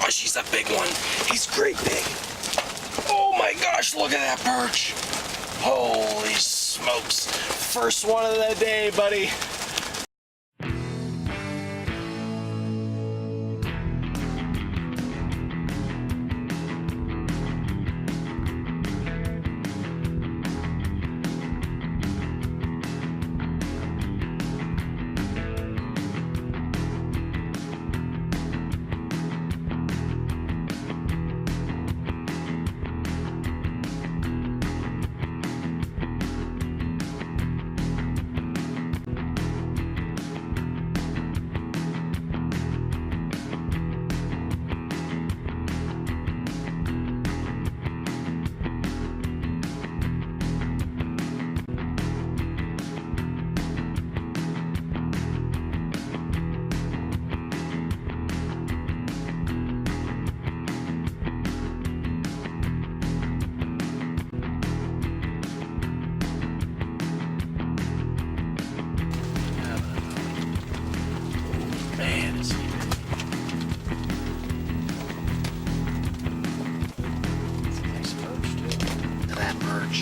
gosh, he's a big one. He's great big. Oh my gosh, look at that perch. Holy smokes. First one of the day, buddy. Man, is he big. It's a nice perch, too. Look at that perch.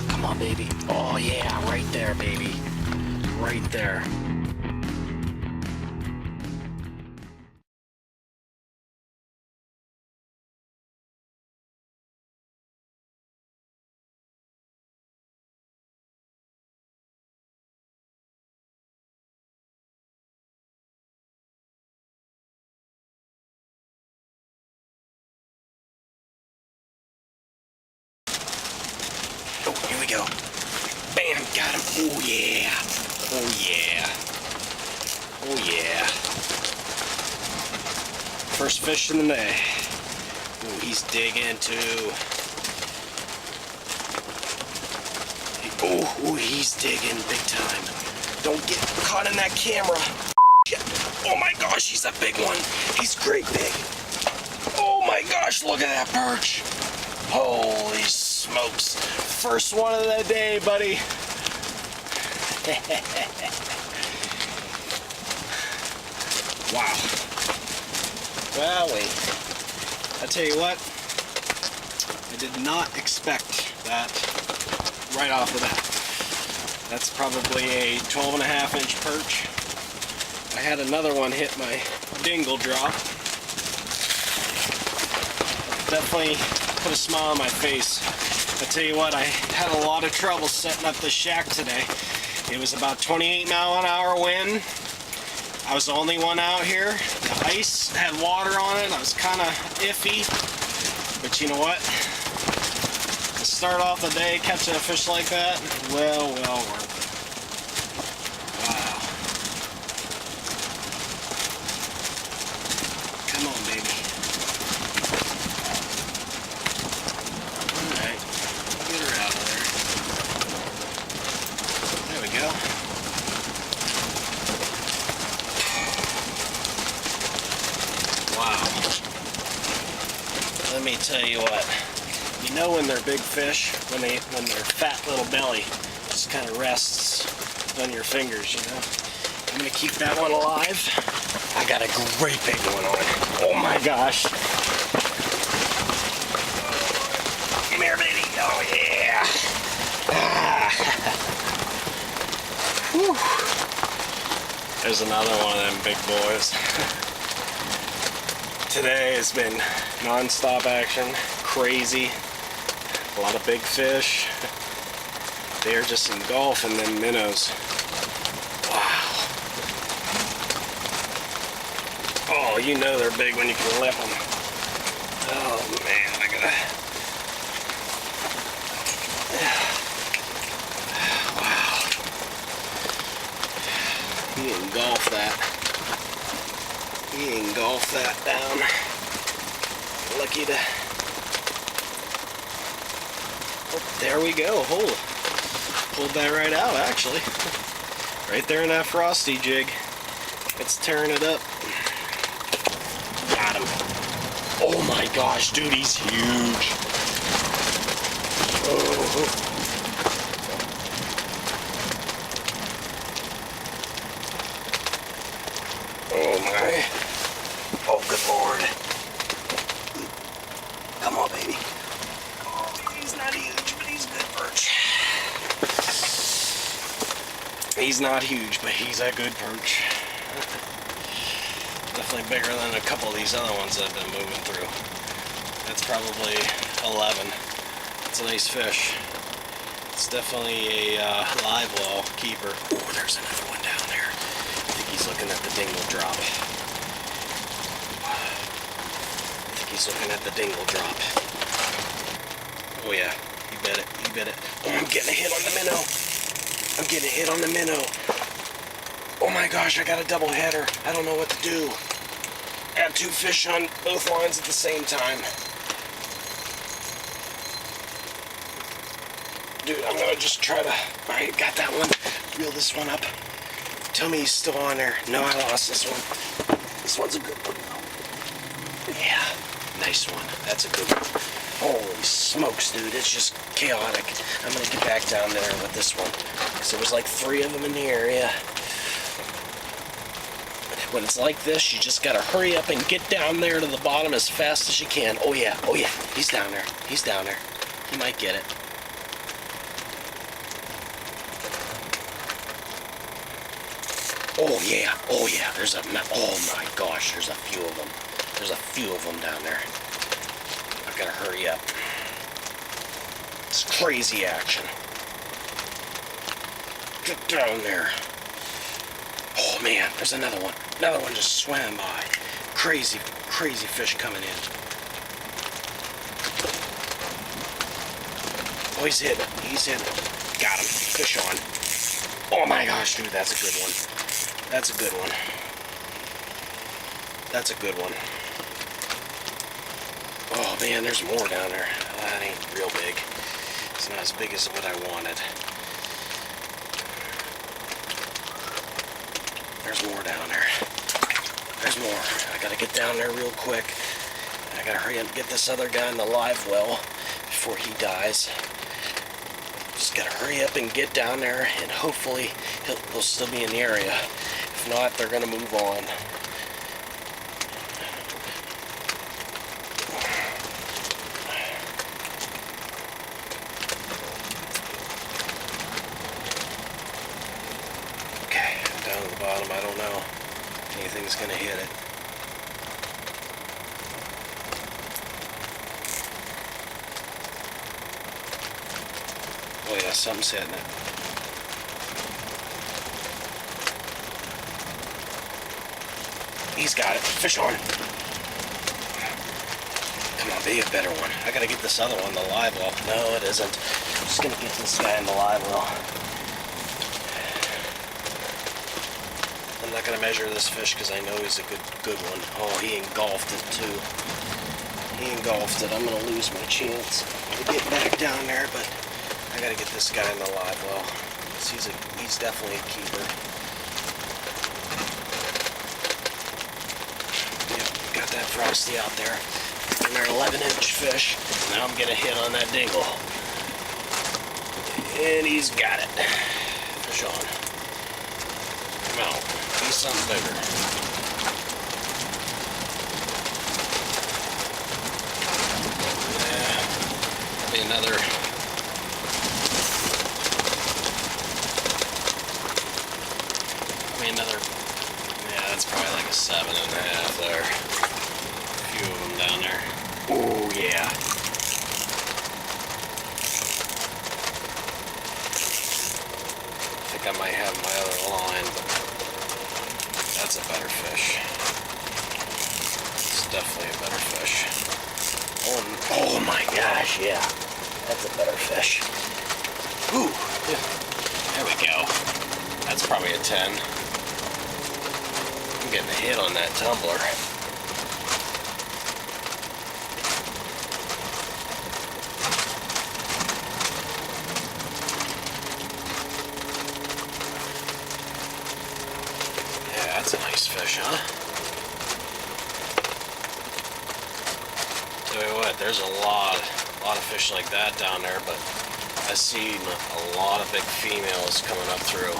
Come on, baby. Oh, yeah, right there, baby. Right there. Oh, here we go. Bam, got him. Oh, yeah. Oh, yeah. Oh, yeah. First fish in the day. Oh, he's digging, too. Oh, he's digging big time. Don't get caught in that camera. Oh, my gosh, he's a big one. He's great big. Oh, my gosh, look at that perch. Holy smokes. First one of the day, buddy. Wow. Well, wait. I tell you what, I did not expect that right off the bat. That's probably a 12.5-inch perch. I had another one hit my dingle drop. Definitely put a smile on my face. I tell you what, I had a lot of trouble setting up this shack today. It was about 28-mile-an-hour wind. I was the only one out here. The ice had water on it. I was kind of iffy. But you know what? To start off the day catching a fish like that, well worth it. Wow. Come on, baby. Alright. Get her out of there. There we go. Wow. Let me tell you what. You know when they're big fish, when their fat little belly just kind of rests on your fingers, you know. I'm gonna keep that one alive. I got a great big one on. Oh my gosh. Come here, baby. Oh yeah. Ah. Whew. There's another one of them big boys. Today has been non-stop action, crazy. A lot of big fish. They're just engulfing them minnows. Wow. Oh, you know they're big when you can lip them. Oh man, I gotta... Wow. He engulfed that. He engulfed that down. Lucky to... Oh, there we go. Hold. Pulled that right out, actually. Right there in that frosty jig. It's tearing it up. Got him. Oh my gosh, dude, he's huge. Oh. Oh my. Oh, good. He's not huge, but he's a good perch. Definitely bigger than a couple of these other ones that I've been moving through. That's probably 11. It's a nice fish. It's definitely a live well keeper. Oh, there's another one down there. I think he's looking at the dingle drop. He's looking at the dingle drop. Oh yeah, you bet it, you bet it. Oh, I'm getting a hit on the minnow. I'm getting a hit on the minnow. Oh my gosh, I got a double header. I don't know what to do. I have two fish on both lines at the same time. Dude, I'm gonna just try to... Alright, got that one. Reel this one up. Tell me he's still on there. No, I lost this one. This one's a good one though. Yeah, nice one. That's a good one. Holy smokes, dude. It's just chaotic. I'm gonna get back down there with this one. Because there was like 3 of them in the area. When it's like this, you just gotta hurry up and get down there to the bottom as fast as you can. Oh yeah, he's down there. He's down there. He might get it. Oh yeah, there's a, oh my gosh, there's a few of them. There's a few of them down there. I've gotta hurry up. It's crazy action. Get down there. Oh man, there's another one. Another one just swam by. Crazy, crazy fish coming in. Oh, he's hit. He's hit. Got him. Fish on. Oh my gosh, dude, that's a good one. That's a good one. That's a good one. Oh man, there's more down there. That ain't real big. It's not as big as what I wanted. There's more down there. There's more. I gotta get down there real quick. I gotta hurry up and get this other guy in the live well before he dies. Just gotta hurry up and get down there, and hopefully he'll still be in the area. If not, they're gonna move on. Okay, down at the bottom, I don't know if anything's gonna hit it. Oh yeah, something's hitting it. He's got it. Fish on. Come on, be a better one. I gotta get this other one, the live well. No, it isn't. I'm just gonna get this guy in the live well. I'm not gonna measure this fish because I know he's a good one. Oh, he engulfed it too. He engulfed it. I'm gonna lose my chance to get back down there, but I gotta get this guy in the live well. He's definitely a keeper. Yep, got that frosty out there. And they're 11-inch fish. Now I'm getting a hit on that dingle. And he's got it. Fish on. Come out. Be something bigger. Yeah. Be another. Yeah, that's probably like a 7.5 there. A few of them down there. Oh yeah. I think I might have my other line, but that's a better fish. It's definitely a better fish. Oh my gosh, yeah. That's a better fish. Ooh, there we go. That's probably a 10. I'm getting a hit on that tumbler. Yeah, that's a nice fish, huh? Tell you what, there's a lot of fish like that down there, but I see a lot of big females coming up through.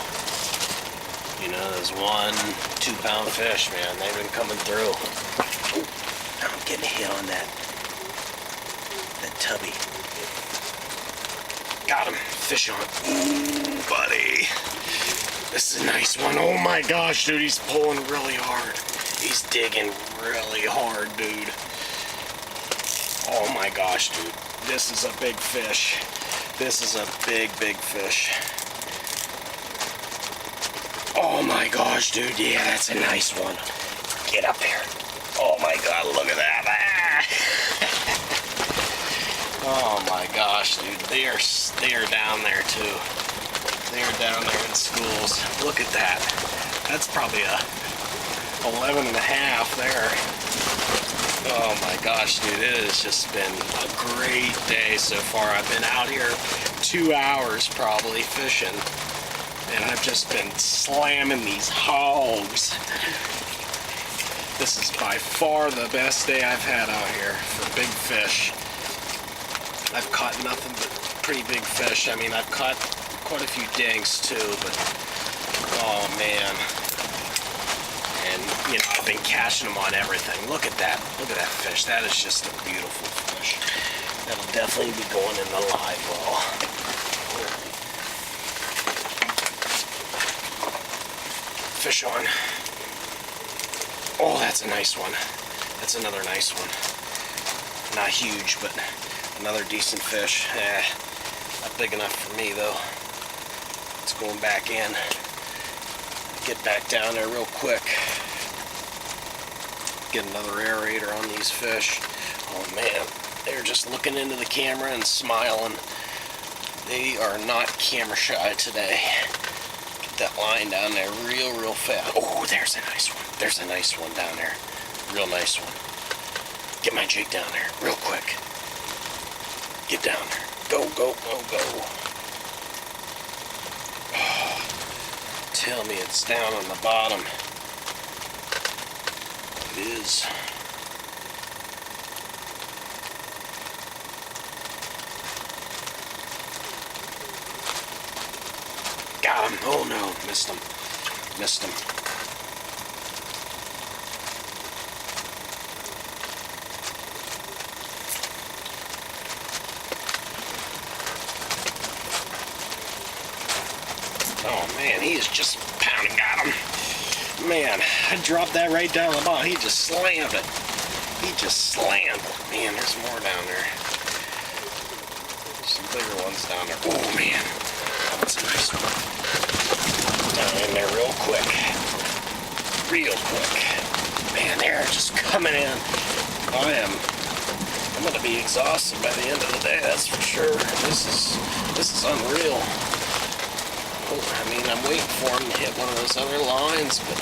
You know, there's 1 2-pound fish, man. They've been coming through. Ooh, now I'm getting a hit on that tubby. Got him. Fish on. Ooh, buddy. This is a nice one. Oh my gosh, dude, he's pulling really hard. He's digging really hard, dude. Oh my gosh, dude. This is a big fish. This is a big, big fish. Oh my gosh, dude. Yeah, that's a nice one. Get up here. Oh my god, look at that. Ah. Oh my gosh, dude. They are down there too. They're down there in schools. Look at that. That's probably a 11 and a half there. Oh my gosh, dude, it has just been a great day so far. I've been out here 2 hours probably fishing, and I've just been slamming these hogs. This is by far the best day I've had out here for big fish. I've caught nothing but pretty big fish. I mean, I've caught quite a few dinks too, but oh man. And you know, I've been catching them on everything. Look at that. Look at that fish. That is just a beautiful fish. That'll definitely be going in the live well. Fish on. Oh, that's a nice one. That's another nice one. Not huge, but another decent fish. Not big enough for me though. It's going back in. Get back down there real quick. Get another aerator on these fish. Oh man, they're just looking into the camera and smiling. They are not camera shy today. Get that line down there real fast. Oh, there's a nice one. There's a nice one down there. Real nice one. Get my jig down there real quick. Get down there. Go, go, go, go. Oh, tell me it's down on the bottom. It is. Got him. Oh no, missed him. Missed him. Oh man, he is just pounding. Got him. Man, I dropped that right down the bottom. He just slammed it. He just slammed it. Man, there's more down there. Some bigger ones down there. Oh man, that's a nice one. Down in there real quick. Real quick. Man, they're just coming in. I'm gonna be exhausted by the end of the day, that's for sure. This is unreal. I mean, I'm waiting for them to hit one of those other lines, but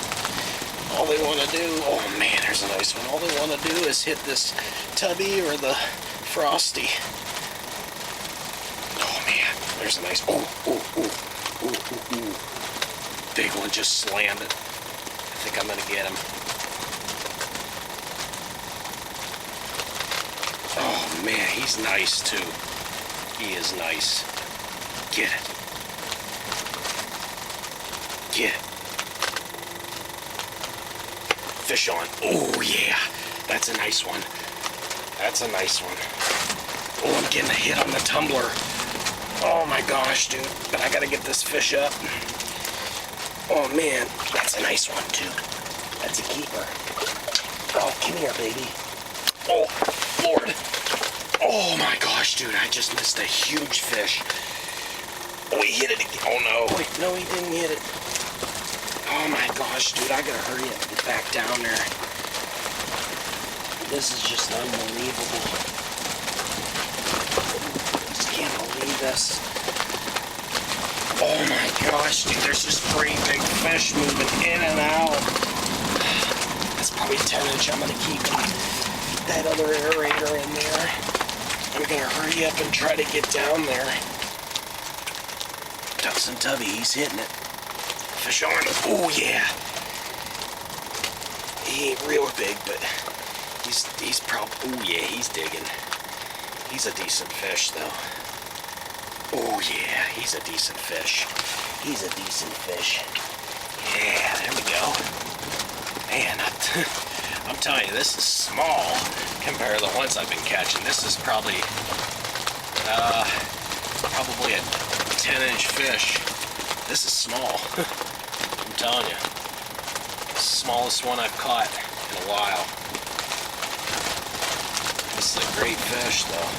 all they want to do, oh man, there's a nice one. All they want to do is hit this tubby or the frosty. Oh man, there's a nice, big one just slammed it. I think I'm going to get him. Oh man, he's nice too. He is nice. Get it. Get it. Fish on. Oh yeah, that's a nice one. That's a nice one. Oh, I'm getting a hit on the tumbler. Oh my gosh, dude. But I gotta get this fish up. Oh man, that's a nice one too. That's a keeper. Oh, come here, baby. Oh, Lord. Oh my gosh, dude, I just missed a huge fish. Oh, he hit it again. Oh no. Wait, no, he didn't hit it. Oh my gosh, dude, I gotta hurry up and get back down there. This is just unbelievable. Just can't believe this. Oh my gosh, dude, there's just pretty big fish moving in and out. That's probably 10-inch. I'm gonna keep that other aerator in there. I'm gonna hurry up and try to get down there. Ducks and Tubby, he's hitting it. Fish on. Oh yeah. He ain't real big, but he's probably, oh yeah, he's digging. He's a decent fish though. Oh yeah, he's a decent fish. He's a decent fish. Yeah, there we go. Man, I'm telling you, this is small compared to the ones I've been catching. This is probably a 10-inch fish. This is small. telling you. Smallest one I've caught in a while. This is a great fish, though.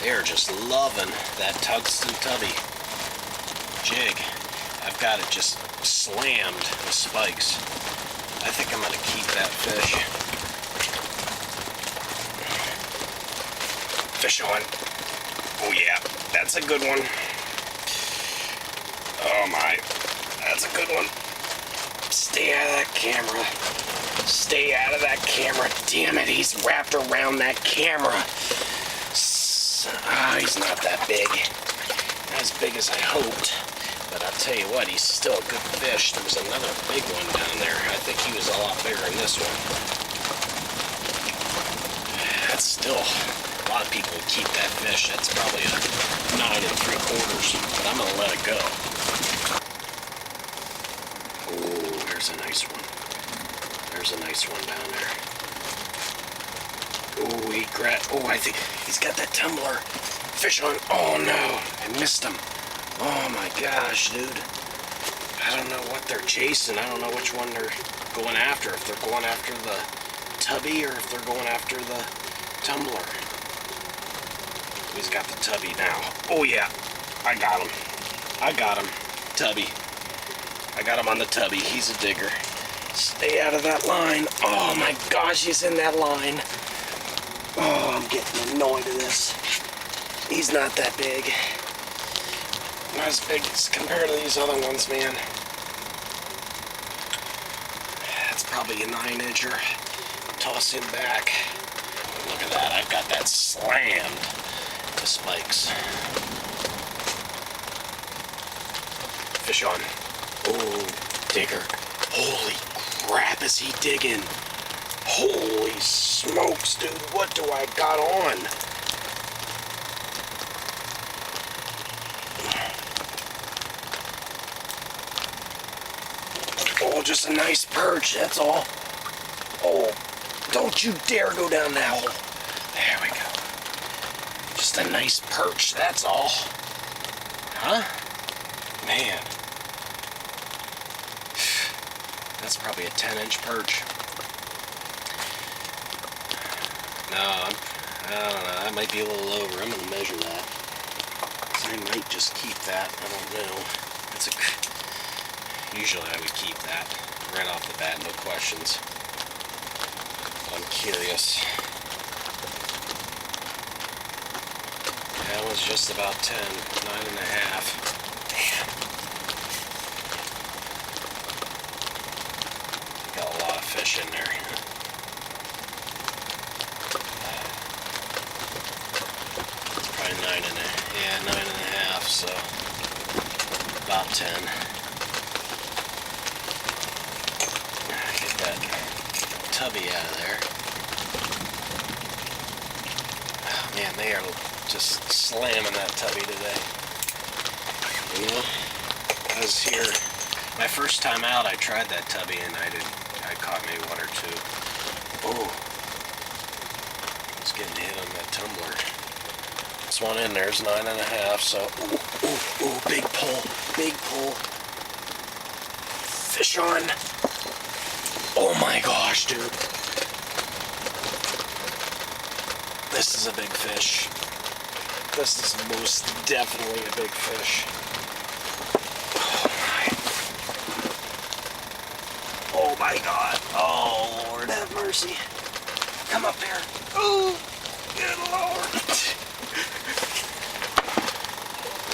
They're just loving that tungsten tubby jig. I've got it just slammed with spikes. I think I'm going to keep that fish. Fish on. Oh yeah, that's a good one. Oh my, that's a good one. Stay out of that camera. Stay out of that camera. Damn it, he's wrapped around that camera. He's not that big. Not as big as I hoped. But I'll tell you what, he's still a good fish. There was another big one down there. I think he was a lot bigger than this one. That's still, a lot of people would keep that fish. That's probably a 9 3/4, but I'm gonna let it go. Oh, there's a nice one. There's a nice one down there. Oh, I think he's got that tumbler. Fish on. Oh no, I missed him. Oh my gosh, dude. I don't know what they're chasing. I don't know which one they're going after. If they're going after the tubby or if they're going after the tumbler. He's got the tubby now. Oh yeah, I got him. I got him. Tubby. I got him on the tubby. He's a digger. Stay out of that line. Oh my gosh, he's in that line. Oh, I'm getting annoyed at this. He's not that big. Not as big as compared to these other ones, man. That's probably a 9-incher. Toss him back. Look at that. I've got that slammed to spikes. Fish on. Oh, digger. Holy crap, is he digging? Holy smokes, dude. What do I got on? Oh, just a nice perch, that's all. Oh, don't you dare go down that hole. There we go. Just a nice perch, that's all. Huh? Man. That's probably a 10-inch perch. No, I don't know. That might be a little over. I'm going to measure that. So I might just keep that. I don't know. Usually I would keep that right off the bat, no questions. I'm curious. That was just about 10, 9.5. Damn. Got a lot of fish in there. Probably 9.5, so about 10. Get that tubby out of there. Oh, man, they are just slamming that tubby today. You know, I was here my first time out. I tried that tubby and I caught maybe one or two. Oh, I was getting hit on that tumbler. This one in there's 9.5. So, ooh, big pull, big pull. Fish on. Oh my gosh, dude. This is a big fish. This is most definitely a big fish. Oh my God. Oh, Lord have mercy. Come up here. Oh, good Lord.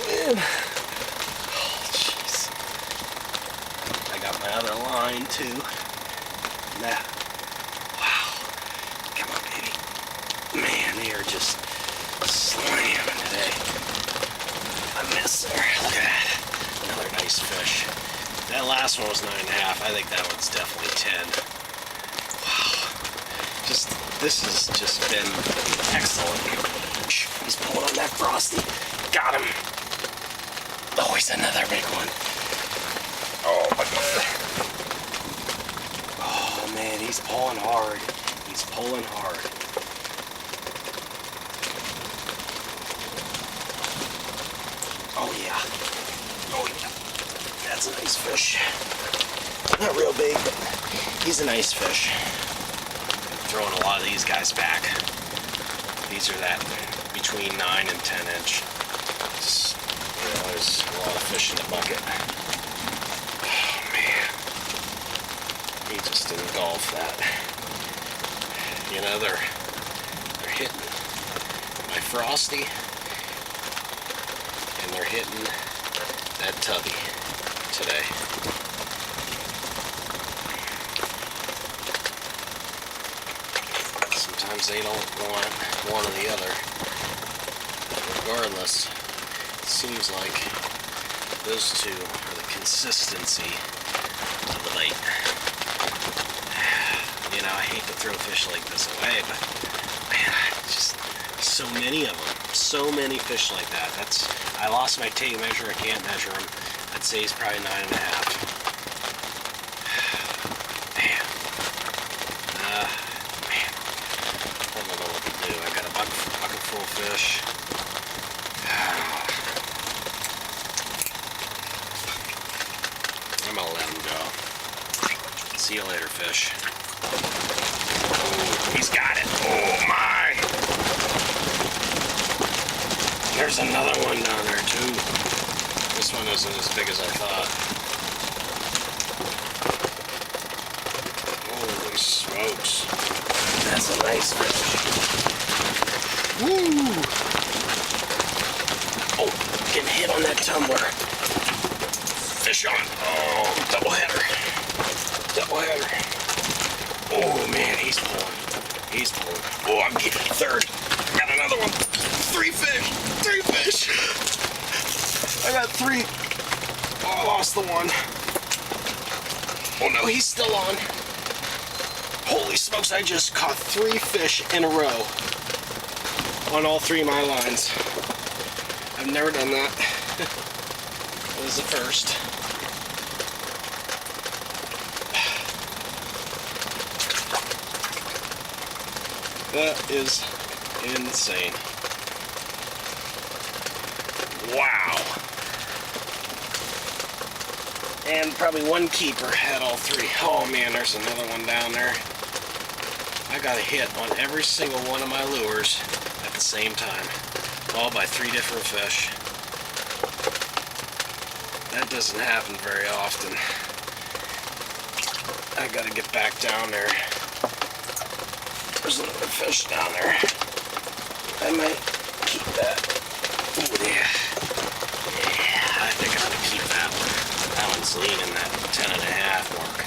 Man. Oh, jeez. I got my other line, too. Nah. Wow. Come on, baby. Man, they are just slamming today. I miss there. Look at that. Another nice fish. That last one was 9.5. I think that one's definitely 10. Wow. This has just been excellent. He's pulling on that frosty. Got him. Oh, he's another big one. Oh my God. Oh man, he's pulling hard. He's pulling hard. Oh yeah. That's a nice fish. Not real big, but he's a nice fish. I'm throwing a lot of these guys back. These are that between 9 and 10 inch. Just, you know, there's a lot of fish in the bucket. Oh man. He just engulfed that. You know, they're hitting my frosty, and they're hitting that tubby today. Sometimes they don't want one or the other. But regardless, it seems like those two are the consistency of the bait. You know, I hate to throw fish like this away, but man, just so many of them. So many fish like that. I lost my tape measure. I can't measure them. I'd say he's probably 9.5. Man. Man. I don't know what to do. I got a bucket full of fish. I'm gonna let him go. See you later, fish. Oh, he's got it. Oh my! There's another one down there too. This one isn't as big as I thought. Holy smokes. That's a nice fish. Woo! Oh, getting hit on that tumbler. Fish on. Oh, double header. Double header. Oh man, he's pulling. He's pulling. Oh, I'm getting third. Got another one. 3 fish. 3 fish. I got 3. Oh, I lost the one. Oh no, he's still on. Holy smokes, I just caught 3 fish in a row on all 3 of my lines. I've never done that. It was the first. That is insane. Wow. And probably one keeper had all 3. Oh man, there's another one down there. I got a hit on every single one of my lures at the same time. All by 3 different fish. That doesn't happen very often. I gotta get back down there. There's another fish down there. I might keep that. Oh yeah. Yeah, I think I'm gonna keep that one. That one's leaning that 10.5 mark.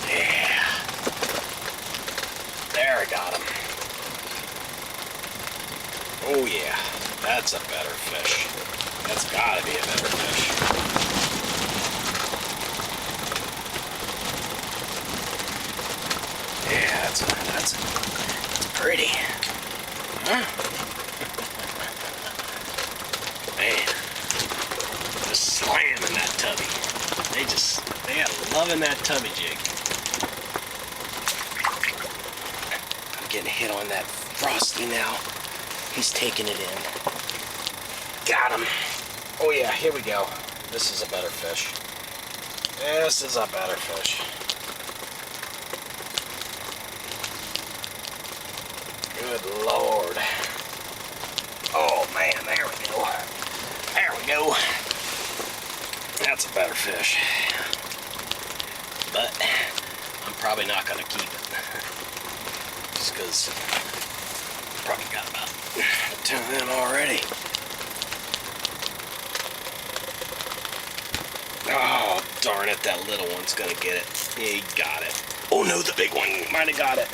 Yeah. There, I got him. Oh yeah, that's a better fish. That's gotta be a better fish. Yeah, that's pretty. Huh? Man, just slamming that tubby. They are loving that tubby jig. I'm getting hit on that frosty now. He's taking it in. Got him. Oh yeah, here we go. This is a better fish. This is a better fish. Good Lord. Oh man, there we go. There we go. That's a better fish. But I'm probably not going to keep it. Just because probably got about 10 of them already. Oh, darn it, that little one's going to get it. Yeah, he got it. Oh no, the big one might have got it.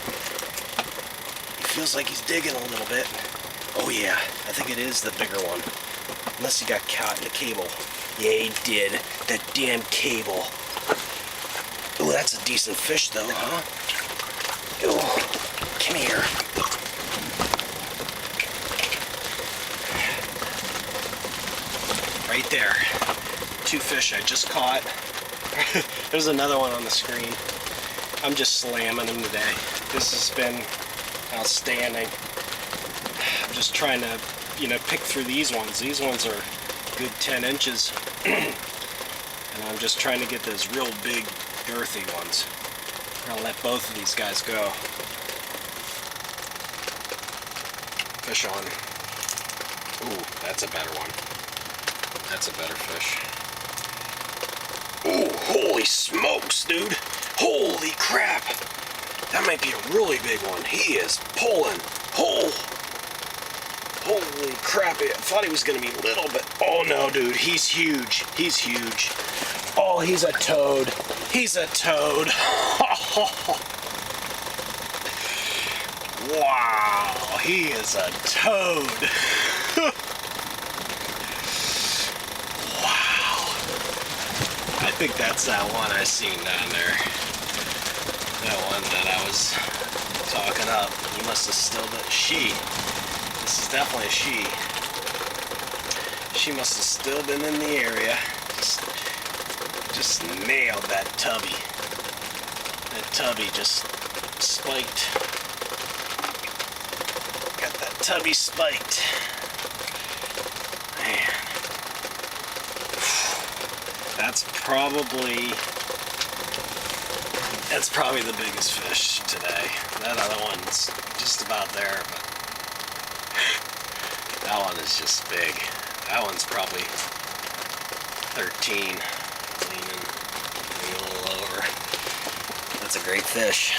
Feels like he's digging a little bit. Oh yeah, I think it is the bigger one. Unless he got caught in the cable. Yeah, he did. That damn cable. Oh, that's a decent fish though, huh? Oh, come here. Right there. 2 fish I just caught. There's another one on the screen. I'm just slamming them today. This has been outstanding. I'm just trying to pick through these ones. These ones are good 10 inches. And I'm just trying to get those real big, girthy ones. I'll let both of these guys go. Fish on. Ooh, that's a better one. That's a better fish. Ooh, holy smokes, dude. Holy crap. That might be a really big one. He is pulling. Holy crap. I thought he was going to be little, but oh no, dude. He's huge. He's huge. Oh, he's a toad. He's a toad. Wow, he is a toad. Wow. I think that's that one I seen down there. That one that I was talking up. He must have still been she. This is definitely a she. She must have still been in the area. Just nailed that tubby. That tubby just spiked. Got that tubby spiked. Man. That's probably the biggest fish today. That other one's just about there, but that one is just big. That one's probably 13, leaning a little over. That's a great fish.